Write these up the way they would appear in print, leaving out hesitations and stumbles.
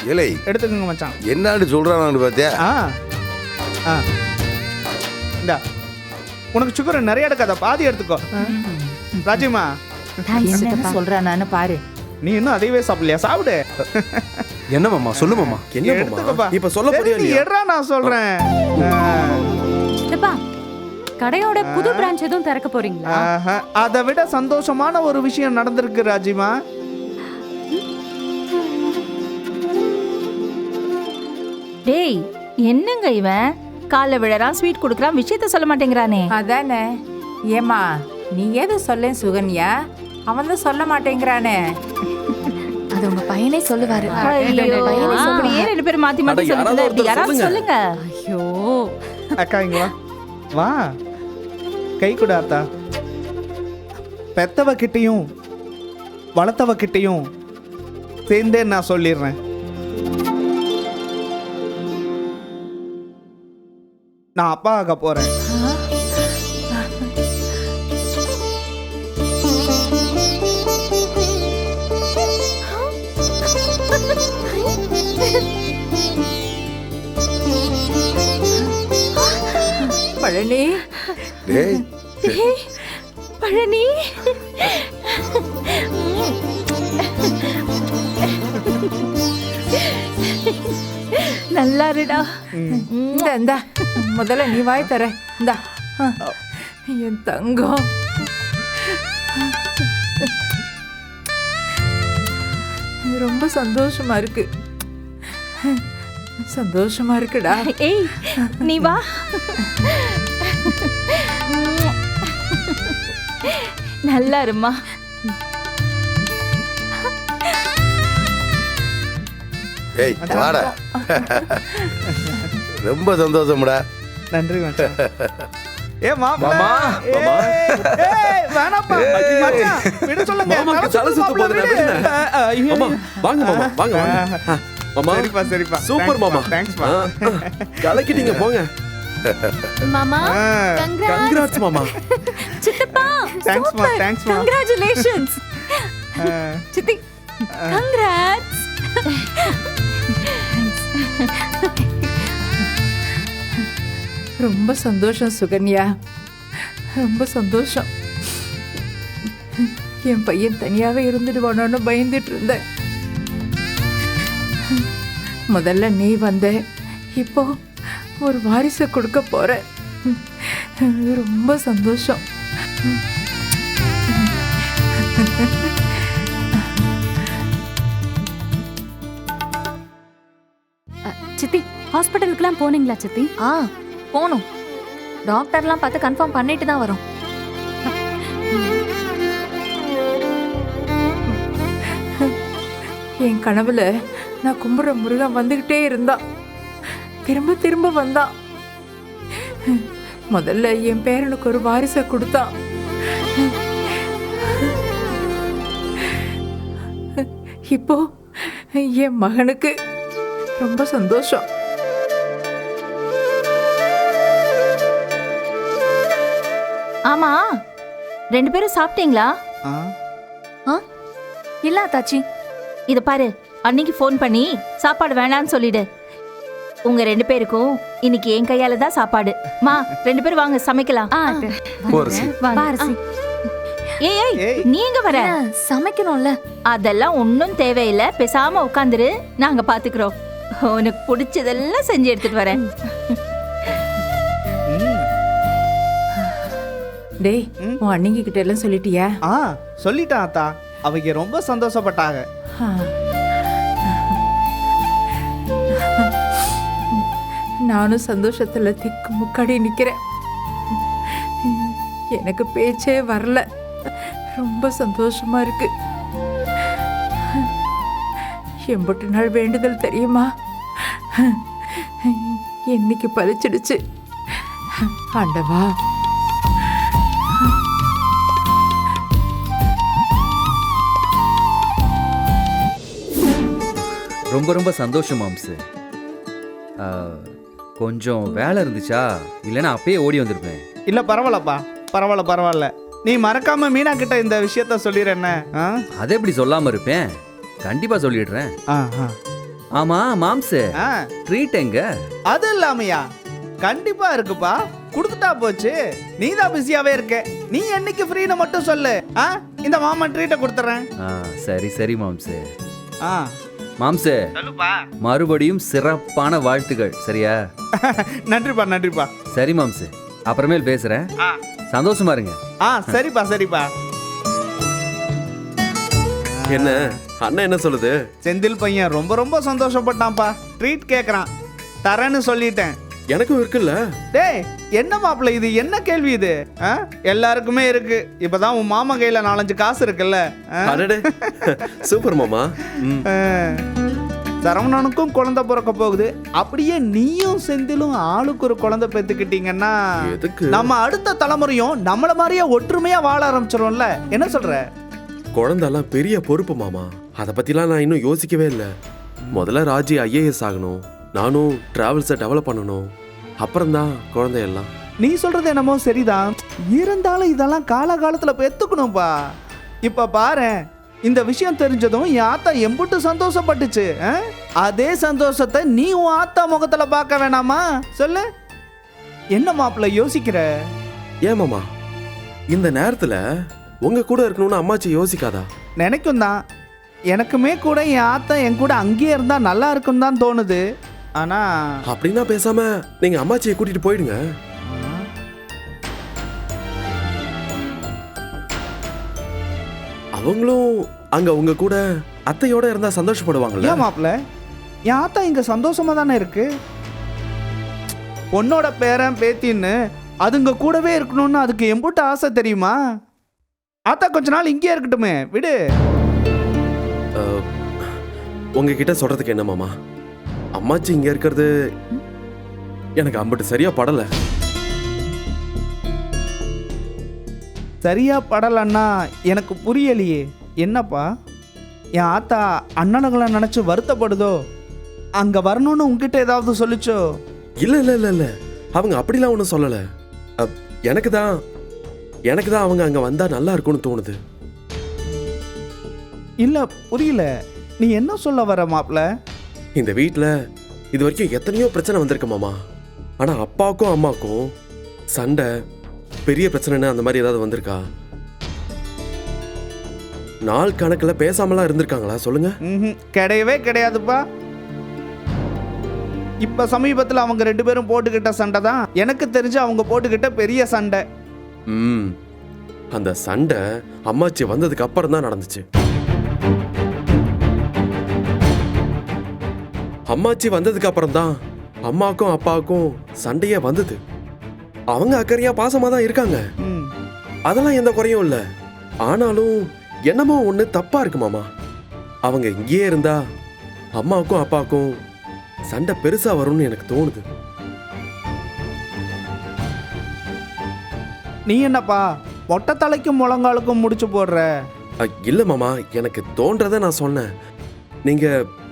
இலை எடுத்துக்கோங்க மச்சான். என்னான்னு சொல்றானு பார்த்தியா? இந்தா உனக்கு சுகர் நிறைய எடுக்காத, பாதி எடுத்துக்கோ. ராஜிமா என்ன சொல்றானு பாரு. நீ இன்னும் அதையவே சாப்பிடலையா? சாப்பிடு. என்ன மாமா சொல்லு மாமா. என்ன எடுத்துக்கப்பா. இப்ப சொல்ல போறியா நீ இல்லையா? எடுறா, நான் சொல்றேன். சித்தப்பா, கடையோட புது பிரான்ச் எதுவும் திறக்க போறீங்களா? அதை விட சந்தோஷமான ஒரு விஷயம் நடந்திருக்கு ராஜிமா. டேய், என்னங்க இவன் காலைல விழறான், ஸ்வீட் கொடுக்குறான், விஷயத்த சொல்ல மாட்டேங்கிறானே. அதானே. ஏமா நீ ஏதோ சொல்ல சுகன்யா, அவன் தான் சொல்ல மாட்டேங்கிறானே. அது உங்க பையனே சொல்லுவாரு. அப்படியே ரெண்டு பேரும் மாத்தி மாத்தி சொல்லுங்க. இப்படி யாராவது சொல்லுங்க. ஐயோ அக்கா இங்க வா. வா கை கொடு ஆத்தா. பெத்தவ கிட்டையும் வளர்த்தவ கிட்டையும் சேர்ந்தே நான் சொல்லிடுறேன். நான் அப்பா ஆக போறேன். பழனி, டேய் பழனி, நல்லா இருடா. இந்தா முதல்ல நீ வாய் தர. இந்தா என் தங்கம். ரொம்ப சந்தோஷமா இருக்கு. சந்தோஷமா இருக்குடா. ஏய் நீ வா. நல்லா இருமா. ஏய் வாடா. ரொம்ப சந்தோஷம்டா. நன்றி மச்சான். ஏ மாமா. மாமா. ஏய் வேணாப்பா. மச்சான் விட சொல்லுங்க. மாமாக்கு தலை சுத்து போகுது, நான் விடுறேன். மாமா வாங்க மாமா, வாங்க வாங்க. மாமா சரிப்பா சரிப்பா. சூப்பர் மாமா. தேங்க்ஸ் மா. கலக்கிட்டீங்க போங்க. மாமா, கங்க்ராட்ஸ் மாமா. சித்தப்பா, தேங்க்ஸ் மா, தேங்க்ஸ் மா. கங்க்ராச்சுலேஷன்ஸ். சித்தி, கங்க்ராட்ஸ். ரொம்ப சந்தோஷம் சுகன்யா, ரொம்ப சந்தோஷம். என் பையன் தனியாவே இருந்துடுவானோன்னு பயந்துட்டு இருந்தேன். முதல்ல நீ வந்த, இப்போ ஒரு வாரிசை கொடுக்க போற. ரொம்ப சந்தோஷம். சித்தி, ஹாஸ்பிட்டலுக்குலாம் போனீங்களா சித்தி? போகணும். டாக்டர்லாம் பார்த்து கன்ஃபார்ம் பண்ணிட்டு தான் வரோம். என் கனவுல நான் கும்பிட்ற முருகன் வந்துகிட்டே இருந்தான். திரும்ப திரும்ப வந்தான். முதல்ல என் பேரனுக்கு ஒரு வாரிசை கொடுத்தான். இப்போ என் மகனுக்கு. ரொம்ப சந்தோஷம். ஆமா, ரெண்டு பேரும் சாப்பிட்டீங்களா? இல்ல தாச்சி. இத பாரு, அன்னைக்கு ஃபோன் பண்ணி சாப்பாடு வேணான்னு சொல்லிடு. உங்க ரெண்டு பேருக்கும் இன்னைக்கு என் கையால தான் சாப்பாடு. மா, ரெண்டு பேரும் வாங்க சமைக்கலாம். பாரசி, ஏய் ஏய், நீங்க வர சமைக்கணும்ல. அதெல்லாம் ஒன்னும் தேவையில்லை, பேசாம உட்காந்துரு, நாங்க பாத்துக்கிறோம். உனக்கு பிடிச்சதெல்லாம் செஞ்சு எடுத்துட்டு வரேன். டேய், உன் அண்ணிங்க கிட்ட எல்லாம் சொல்லிட்டியா? சொல்லிட்டான் அத்தா. அவங்க ரொம்ப சந்தோஷப்பட்டாங்க. நானும் சந்தோஷத்துல திக்கு முக்காடி நிக்கிறேன். எனக்கு பேச்சே வரல. ரொம்ப சந்தோஷமா இருக்கு. எம்பட்டு நாள் வேண்டுதல் தெரியுமா? இன்னைக்கு பலிச்சிடுச்சு. ஆண்டவா, ரொம்ப ரொம்ப சந்தோஷம் மாம்சு. கொஞ்சம் வேலை இருந்துச்சா, இல்லைன்னா அப்பயே ஓடி வந்திருப்பேன். இல்லை பரவாயில்லப்பா, பரவாயில்ல. நீ மறக்காம மீனா கிட்ட இந்த விஷயத்த சொல்லிடுற என்ன? அதை எப்படி சொல்லாம இருப்பேன்? கண்டிப்பா சொல்லிடுறேன். ஆமா மாம்சு ஆ, ட்ரீட் எங்க? அது இல்லாமையா கண்டிப்பா இருக்குப்பா. கொடுத்துட்டா போச்சு. நீ தான் பிஸியாவே இருக்க. நீ என்னைக்கு ஃப்ரீன்னு மட்டும் சொல்லு. இந்த மாமன் ட்ரீட்டை கொடுத்துறேன். சரி சரி மாம்சு. ஆ மாம்சு சொல்லுப்பா. மறுபடியும் சிறப்பான வாழ்த்துகள். சரியா? நன்றிப்பா நன்றிப்பா. சரி மாம்சு, அப்புறமேல் பேசுறேன். சந்தோஷமா இருங்க. சரிப்பா சரிப்பா. என்ன அண்ணன் என்ன சொல்லுது? செந்தில் பையன் ரொம்ப ரொம்ப சந்தோஷப்பட்டான்ப்பா. ட்ரீட் கேக்குறான். தரேன்னு சொல்லிட்டேன். எனக்கும் இருக்குல்ல. டேய் என்ன மாப்பிள்ள இது? என்ன கேள்வி இது? எல்லாருக்குமே இருக்கு. இப்பதான் உன் மாமா கையில 4-5 காசு இருக்குல்ல. அடடே சூப்பர் மாமா. சரவணனுக்கும் குழந்தை பிறக்க போகுது. அப்படியே நீயும் செந்திலும் ஆளுக்கு ஒரு குழந்தை பெத்துக்கிட்டீங்கன்னா எதுக்கு? நம்ம அடுத்த தலைமுறையும் நம்மள மாதிரியே ஒற்றுமையா வாழ ஆரம்பிச்சிரும்ல. என்ன சொல்ற? குழந்தெல்லாம் பெரிய பொறுப்பு மாமா. அதை பத்திலாம் நான் இன்னும் யோசிக்கவே இல்லை. முதல்ல ராஜி IAS ஆகணும், நானும் டிராவல்ஸை டெவலப் பண்ணணும், அப்புறம்தான் குழந்தையெல்லாம். நீ சொல்றது என்னமோ சரிதான். இருந்தாலும் இதெல்லாம் காலகாலத்துல பெத்துக்கணும்பா. இப்ப பாரு, இந்த விஷயம் தெரிஞ்சதும் என் ஆத்தா எம்புட்டு சந்தோஷப்பட்டுச்சு. அதே சந்தோஷத்தை நீ உன் ஆத்தா முகத்துல பார்க்க வேணாமா? சொல்லு. என்ன மாப்பிள்ள யோசிக்கிற? ஏன் மாமா இந்த நேரத்துல உங்க கூட இருக்கணும்னு அம்மாச்சி யோசிக்காதா? நினைக்கும் தான். எனக்குமே கூட என் ஆத்தா என் கூட அங்கேயே இருந்தா நல்லா இருக்குன்னு தான் தோணுது. ஆனா அப்படின்னா பேசாம நீங்க அம்மாச்சியை கூட்டிட்டு போயிடுங்க. அவங்களும் அங்க உங்க கூட அத்தையோட இருந்தா சந்தோஷப்படுவாங்கல்ல? ஏன் மாப்பிள்ள, என் ஆத்தா இங்க சந்தோஷமா தானே இருக்கு. பொண்ணோட பேரன் பேத்தின்னு அதுங்க கூடவே இருக்கணும்னு அதுக்கு எம்புட்டு ஆசை தெரியுமா? ஆத்தா கொஞ்ச நாள் இங்கே இருக்கட்டுமே, விடு. உங்ககிட்ட சொல்றதுக்கு என்ன மாமா, அம்மாச்சி இங்க இருக்கிறது எனக்கு அம்பட்டு சரியா படல. சரியா படலன்னா எனக்கு புரியலையே. என்னப்பா, என் ஆத்தா அண்ணனுங்களை நினைச்சு வருத்தப்படுதோ? அங்க வரணும்னு உங்ககிட்ட ஏதாவது சொல்லிச்சோ? இல்ல இல்ல இல்ல இல்ல, அவங்க அப்படிலாம் ஒன்றும் சொல்லல. எனக்கு தான் அவங்க அங்க வந்தா நல்லா இருக்கும்னு தோணுது. இல்ல புரியல, நீ என்ன சொல்ல வர மாப்பிள்ள? இந்த வீட்டில் இது வரைக்கும் எத்தனையோ பிரச்சனை வந்திருக்கு மாமா. ஆனா அப்பாவுக்கும் அம்மாவுக்கும் சண்டை, பெரிய பிரச்சனைன்னு அந்த மாதிரி ஏதாவது வந்திருக்கா? நாள் கணக்கில் பேசாமலாம் இருந்திருக்காங்களா சொல்லுங்க? கிடையவே கிடையாதுப்பா. இப்ப சமீபத்தில் அவங்க 2 பேரும் போட்டுக்கிட்ட சண்டை தான் எனக்கு தெரிஞ்சு அவங்க போட்டுக்கிட்ட பெரிய சண்டை. அந்த சண்டை அம்மாச்சி வந்ததுக்கு அப்புறம் தான் நடந்துச்சு. அம்மாச்சி வந்ததுக்கு அப்புறம் தான் அம்மாவுக்கும் அப்பாவுக்கும் சண்டையே வந்தது. அவங்க அக்கறையா பாசமா தான் இருக்காங்க, அதெல்லாம் எந்த குறையும் இல்லை. ஆனாலும் என்னமோ ஒண்ணு தப்பா இருக்கு மாமா. அவங்க இங்கேயே இருந்தா அம்மாவுக்கும் அப்பாவுக்கும் சண்டை பெருசா வரும்னு எனக்கு தோணுது. நீ என்னப்பா மொட்டை தலைக்கும் முழங்காலுக்கும் முடிச்சு போடுற? இல்ல மாமா, எனக்கு தோன்றதை நான் சொன்னேன். நீங்க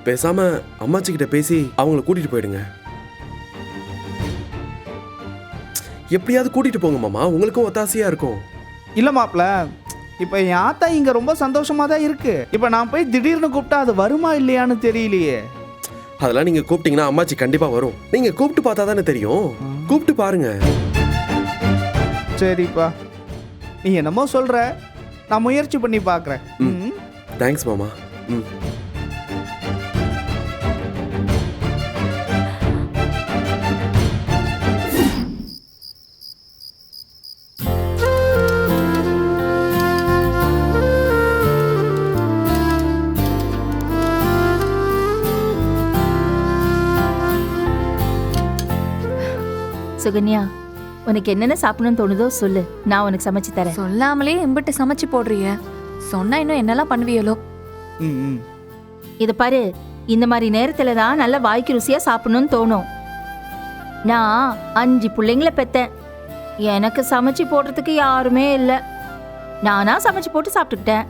பேசாம அம்மாச்சி கிட்ட பேசி அவங்கள கூட்டிட்டு போயிடுங்க. எப்படியாவது கூட்டிட்டு போங்க மாமா, உங்களுக்கும் ஒத்தாசையா இருக்கும். இல்ல மாப்பிள்ள, இப்ப என் ஆத்தா இங்க ரொம்ப சந்தோஷமா தான் இருக்கு. இப்ப நான் போய் திடீர்னு கூப்பிட்டா அது வருமா இல்லையான்னு தெரியலையே. அதெல்லாம் நீங்க கூப்பிட்டீங்கன்னா அம்மாச்சி கண்டிப்பா வரும். நீங்க கூப்பிட்டு பார்த்தா தானே தெரியும். கூப்பிட்டு பாருங்க. சரிப்பா, நீ என்னமோ சொல்ற, நான் முயற்சி பண்ணி பார்க்கறேன். தேங்க்ஸ் மாமா. சுகன்யா, உனக்கு என்னென்ன சாப்பிடணும்னு தோணுதோ சொல்லு, நான் உனக்கு சமைச்சு தரேன். சொல்லாமலே எம்பிட்டு சமைச்சு போடுறிய. சொன்னா இன்னும் என்னெல்லாம் பண்ணுவியலோ? இது பாரு, இந்த மாதிரி நேரத்துல தான் நல்ல வாய்க்கு ருசியா சாப்பிடணும்னு தோணும். நான் 5 பிள்ளைங்களை பெத்தேன். எனக்கு சமைச்சு போடுறதுக்கு யாருமே இல்லை. நானா சமைச்சு போட்டு சாப்பிட்டுக்கிட்டேன்.